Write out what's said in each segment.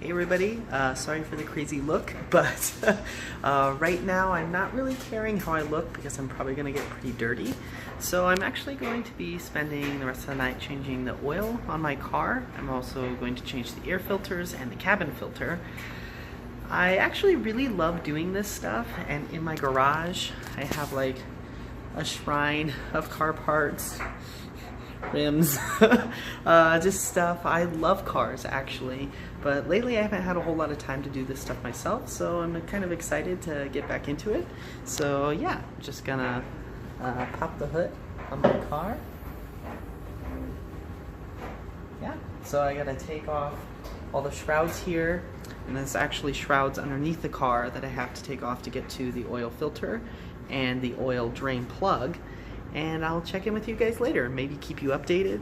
Hey everybody, sorry for the crazy look, but right now I'm not really caring how I look because I'm probably going to get pretty dirty. So I'm actually going to be spending the rest of the night changing the oil on my car. I'm also going to change the air filters and the cabin filter. I actually really love doing this stuff, and in my garage I have like a shrine of car parts, rims, just stuff. I love cars actually, but lately I haven't had a whole lot of time to do this stuff myself, so I'm kind of excited to get back into it. So yeah, just gonna pop the hood on my car. Yeah, so I gotta take off all the shrouds here, and there's actually shrouds underneath the car that I have to take off to get to the oil filter and the oil drain plug. And I'll check in with you guys later, maybe keep you updated,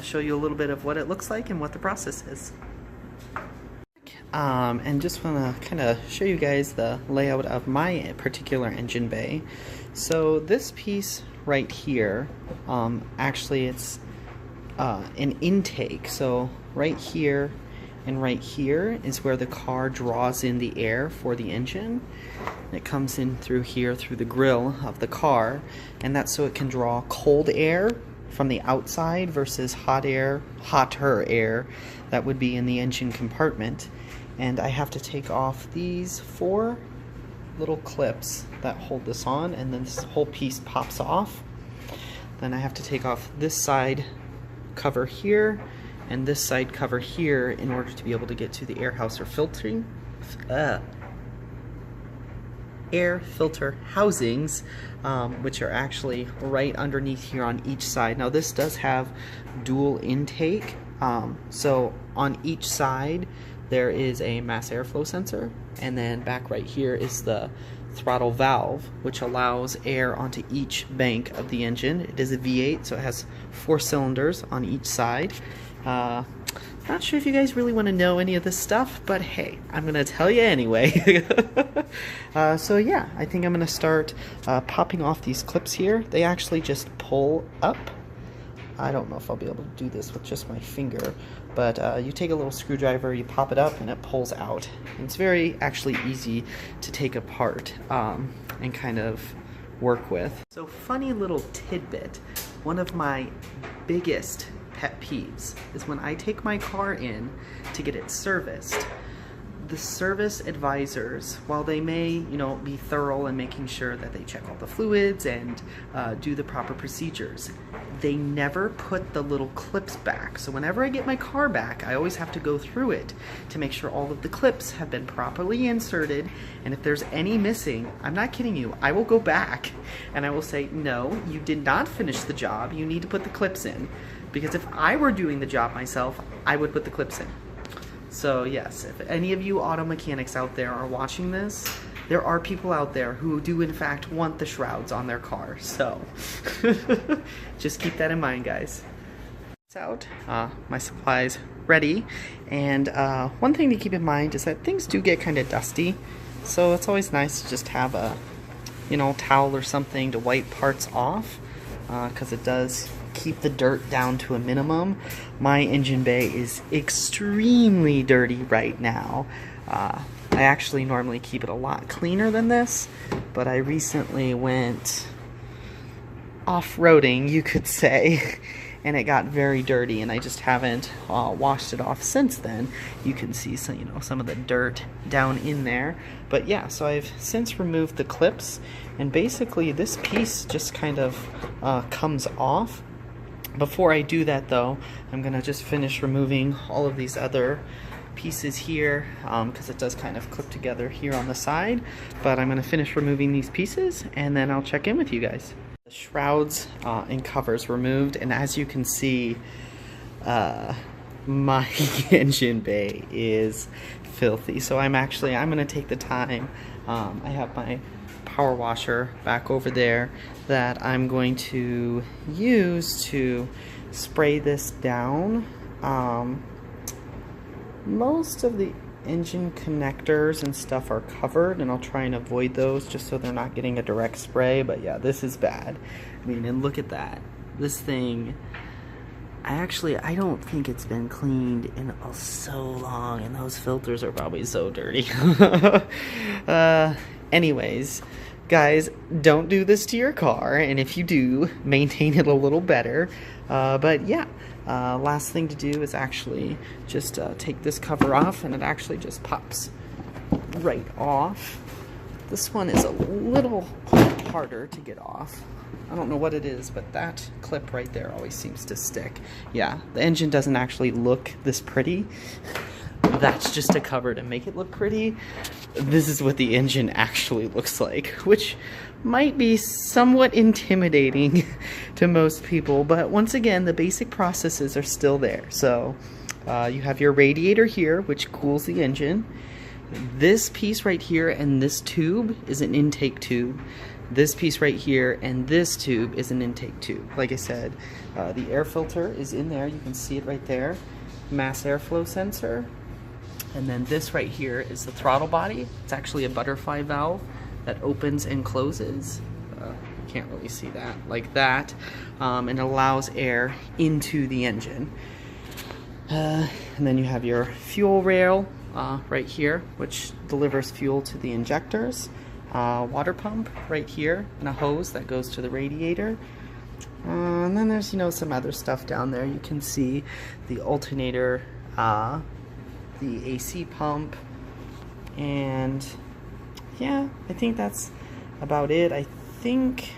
show you a little bit of what it looks like and what the process is. And just want to kind of show you guys the layout of my particular engine bay. So this piece right here, actually it's an intake. So right here and right here is where the car draws in the air for the engine. It comes in through here, through the grill of the car, and that's so it can draw cold air from the outside versus hotter air that would be in the engine compartment. And I have to take off these 4 little clips that hold this on, and then this whole piece pops off. Then I have to take off this side cover here and this side cover here in order to be able to get to the air house or filtering air filter housings, which are actually right underneath here on each side. Now this does have dual intake, so on each side there is a mass airflow sensor, and then back right here is the throttle valve, which allows air onto each bank of the engine. It is a V8, so it has 4 cylinders on each side. Not sure if you guys really want to know any of this stuff, but hey, I'm going to tell you anyway. So yeah, I think I'm going to start popping off these clips here. They actually just pull up. I don't know if I'll be able to do this with just my finger, but you take a little screwdriver, you pop it up, and it pulls out. And it's very actually easy to take apart and kind of work with. So funny little tidbit, one of my biggest pet peeves is when I take my car in to get it serviced. The service advisors, while they may, be thorough in making sure that they check all the fluids and do the proper procedures, they never put the little clips back. So whenever I get my car back, I always have to go through it to make sure all of the clips have been properly inserted, and if there's any missing, I'm not kidding you, I will go back and I will say, no, you did not finish the job, you need to put the clips in. Because if I were doing the job myself, I would put the clips in. So yes, if any of you auto mechanics out there are watching this, there are people out there who do in fact want the shrouds on their car. So just keep that in mind, guys. It's out. My supply's ready. And one thing to keep in mind is that things do get kind of dusty. So it's always nice to just have a, towel or something to wipe parts off, because it does keep the dirt down to a minimum. My engine bay is extremely dirty right now. I actually normally keep it a lot cleaner than this, but I recently went off-roading, you could say, and it got very dirty, and I just haven't washed it off since then. You can see some of the dirt down in there. But yeah, so I've since removed the clips, and basically this piece just kind of comes off. Before I do that though, I'm going to just finish removing all of these other pieces here, because it does kind of clip together here on the side. But I'm going to finish removing these pieces, and then I'll check in with you guys. The shrouds and covers removed, and as you can see, my engine bay is filthy. So I'm going to take the time. I have my power washer back over there that I'm going to use to spray this down. Most of the engine connectors and stuff are covered, and I'll try and avoid those just so they're not getting a direct spray. But yeah, this is bad. I mean, and look at that. This thing I don't think it's been cleaned in so long, and those filters are probably so dirty. Anyways, guys, don't do this to your car, and if you do, maintain it a little better. But yeah, last thing to do is actually just take this cover off, and it actually just pops right off. This one is a little harder to get off. I don't know what it is, but that clip right there always seems to stick. Yeah, the engine doesn't actually look this pretty. That's just a cover to make it look pretty. This is what the engine actually looks like, which might be somewhat intimidating to most people, but once again, the basic processes are still there. So you have your radiator here, which cools the engine. This piece right here and this tube is an intake tube. This piece right here and this tube is an intake tube. Like I said, the air filter is in there. You can see it right there. Mass airflow sensor. And then this right here is the throttle body. It's actually a butterfly valve that opens and closes. You can't really see that. Like that. And allows air into the engine. And then you have your fuel rail right here, which delivers fuel to the injectors. Water pump right here, and a hose that goes to the radiator. And then there's, you know, some other stuff down there. You can see the alternator, the AC pump, and yeah, I think that's about it. I think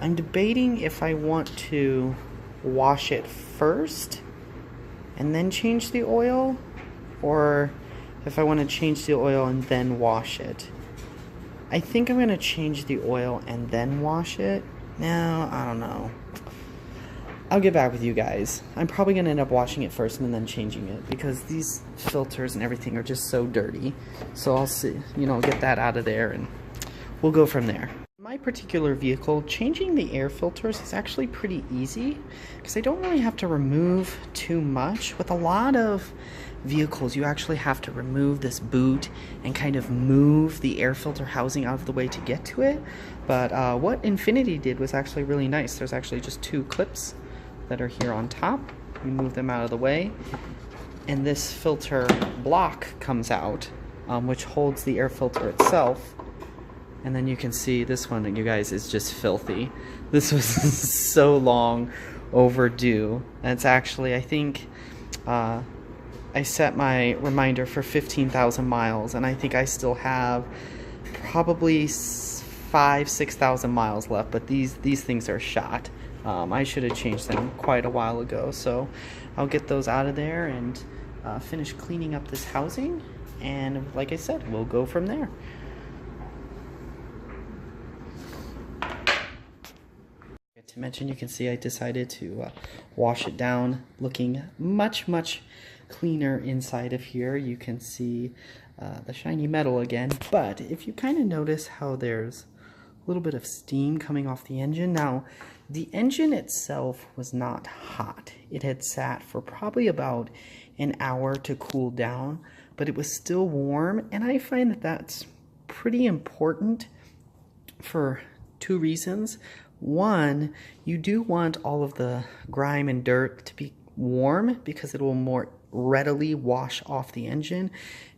I'm debating if I want to wash it first and then change the oil, or if I want to change the oil and then wash it. I think I'm going to change the oil and then wash it. No, I don't know. I'll get back with you guys. I'm probably going to end up washing it first and then changing it, because these filters and everything are just so dirty. So I'll see, you know, get that out of there and we'll go from there. My particular vehicle, changing the air filters is actually pretty easy because I don't really have to remove too much. With a lot of vehicles, you actually have to remove this boot and kind of move the air filter housing out of the way to get to it. But what Infiniti did was actually really nice. There's actually just two clips that are here on top. You move them out of the way, and this filter block comes out, which holds the air filter itself. And then you can see this one, you guys, is just filthy. This was so long overdue. And it's actually, I think, I set my reminder for 15,000 miles, and I think I still have probably 6,000 miles left, but these things are shot. I should have changed them quite a while ago, so I'll get those out of there and finish cleaning up this housing, and like I said, we'll go from there. To mention, you can see I decided to wash it down, looking much cleaner inside of here. You can see the shiny metal again, but if you kind of notice how there's a little bit of steam coming off the engine. Now, the engine itself was not hot. It had sat for probably about an hour to cool down, but it was still warm, and I find that that's pretty important for two reasons. One, you do want all of the grime and dirt to be warm because it will more readily wash off the engine.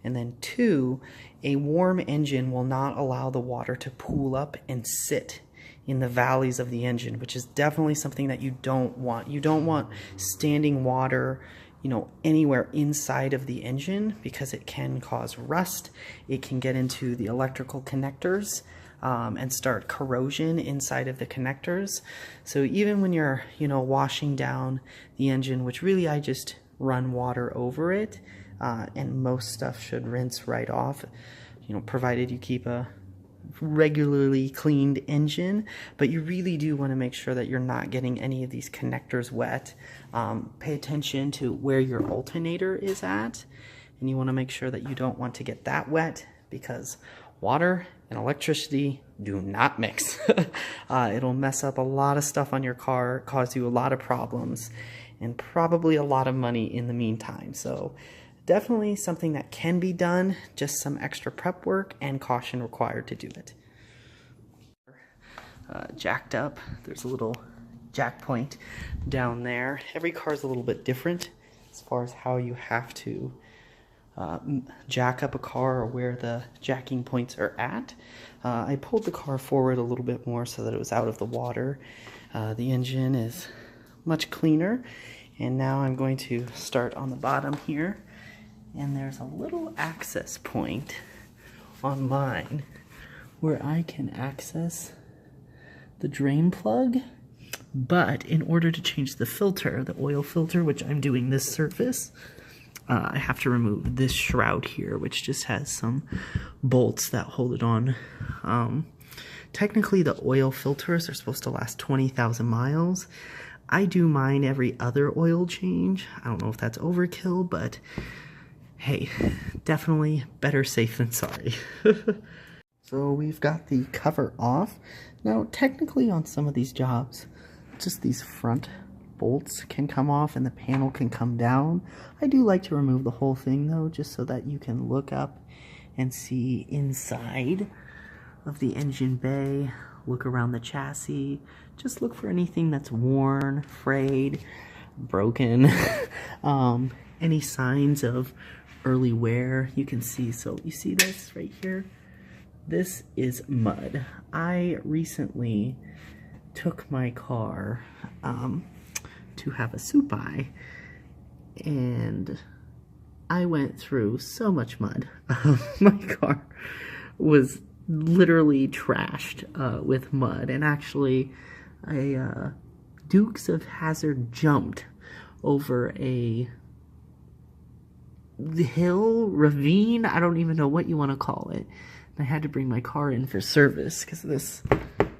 And then two, a warm engine will not allow the water to pool up and sit in the valleys of the engine, which is definitely something that you don't want. You don't want standing water, you know, anywhere inside of the engine, because it can cause rust. It can get into the electrical connectors and start corrosion inside of the connectors. So even when you're, you know, washing down the engine, which really I just run water over it, and most stuff should rinse right off, you know, provided you keep a regularly cleaned engine, but you really do want to make sure that you're not getting any of these connectors wet. Pay attention to where your alternator is at, and you want to make sure that you don't want to get that wet, because water and electricity do not mix. It'll mess up a lot of stuff on your car, cause you a lot of problems, and probably a lot of money in the meantime. So definitely something that can be done, just some extra prep work and caution required to do it. Jacked up, there's a little jack point down there. Every car is a little bit different as far as how you have to jack up a car or where the jacking points are at. I pulled the car forward a little bit more so that it was out of the water. The engine is much cleaner, and now I'm going to start on the bottom here, and there's a little access point on mine where I can access the drain plug. But in order to change the filter, the oil filter, which I'm doing this surface, I have to remove this shroud here, which just has some bolts that hold it on. Technically, the oil filters are supposed to last 20,000 miles. I do mine every other oil change. I don't know if that's overkill, but hey, definitely better safe than sorry. So we've got the cover off. Now, technically on some of these jobs, just these front bolts can come off and the panel can come down. I do like to remove the whole thing though, just so that you can look up and see inside of the engine bay, look around the chassis, just look for anything that's worn, frayed, broken, any signs of early wear you can see. So you see this right here? This is mud. I recently took my car to have a soup-by, and I went through so much mud. My car was literally trashed with mud, and actually a Dukes of Hazzard jumped over a hill, ravine, I don't even know what you want to call it. I had to bring my car in for service because this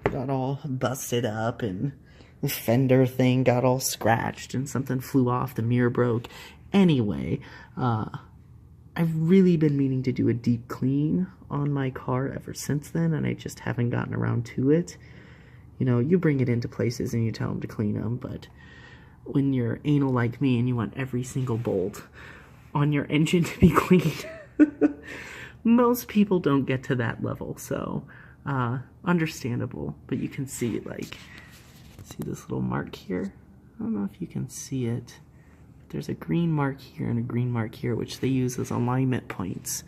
got all busted up and the fender thing got all scratched and something flew off, the mirror broke. Anyway, I've really been meaning to do a deep clean on my car ever since then, and I just haven't gotten around to it. You know, you bring it into places and you tell them to clean them, but when you're anal like me and you want every single bolt on your engine to be cleaned, most people don't get to that level, so understandable. But you can see, like, see this little mark here? I don't know if you can see it. There's a green mark here and a green mark here, which they use as alignment points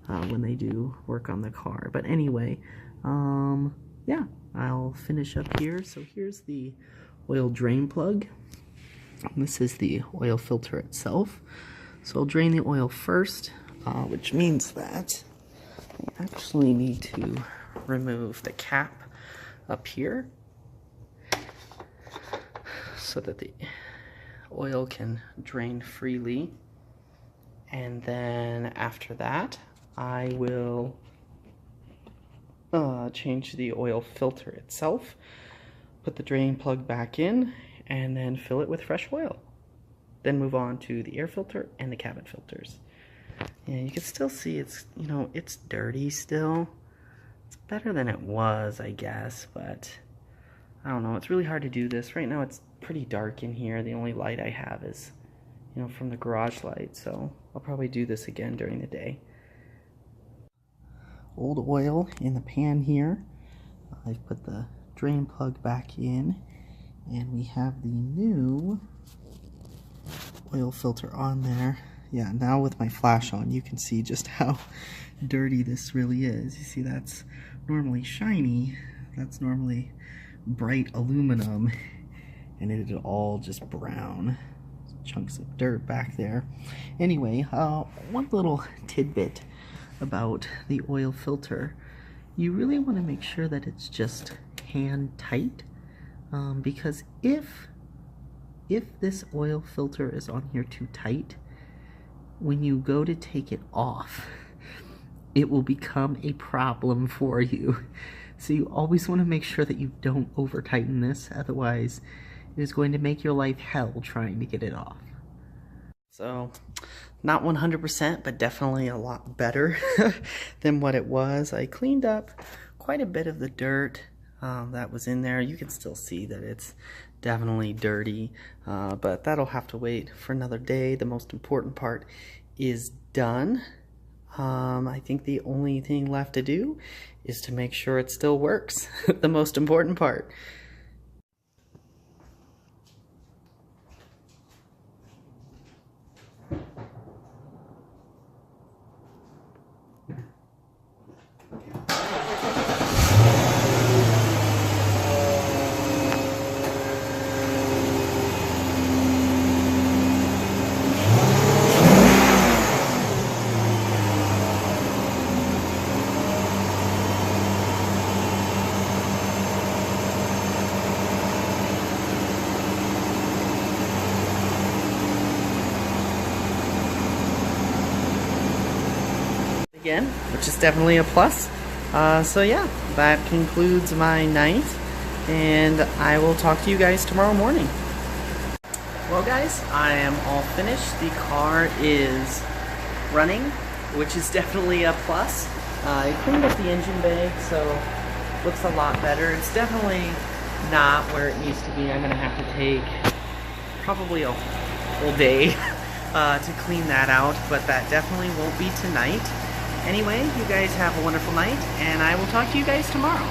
when they do work on the car. But anyway, yeah, I'll finish up here. So here's the oil drain plug. This is the oil filter itself. So I'll drain the oil first, which means that I actually need to remove the cap up here so that the oil can drain freely. And then after that, I will change the oil filter itself, put the drain plug back in, and then fill it with fresh oil. Then move on to the air filter and the cabin filters. And you can still see it's, you know, it's dirty still. It's better than it was, I guess, but I don't know. It's really hard to do this. Right now it's pretty dark in here. The only light I have is, you know, from the garage light, so I'll probably do this again during the day. Old oil in the pan here. I've put the drain plug back in, and we have the new oil filter on there. Yeah, now with my flash on, you can see just how dirty this really is. You see, that's normally shiny. That's normally bright aluminum, and it is all just brown. Chunks of dirt back there. Anyway, one little tidbit about the oil filter. You really want to make sure that it's just hand tight, because if this oil filter is on here too tight, when you go to take it off, it will become a problem for you. So you always want to make sure that you don't over tighten this, otherwise it is going to make your life hell trying to get it off. So, not 100%, but definitely a lot better than what it was. I cleaned up quite a bit of the dirt that was in there. You can still see that it's definitely dirty, but that'll have to wait for another day. The most important part is done. I think the only thing left to do is to make sure it still works. The most important part. again, which is definitely a plus. So yeah, that concludes my night, and I will talk to you guys tomorrow morning. Well guys, I am all finished. The car is running, which is definitely a plus. I cleaned up the engine bay, so looks a lot better. It's definitely not where it needs to be. I'm gonna have to take probably a whole day to clean that out, but that definitely won't be tonight. Anyway, you guys have a wonderful night, and I will talk to you guys tomorrow.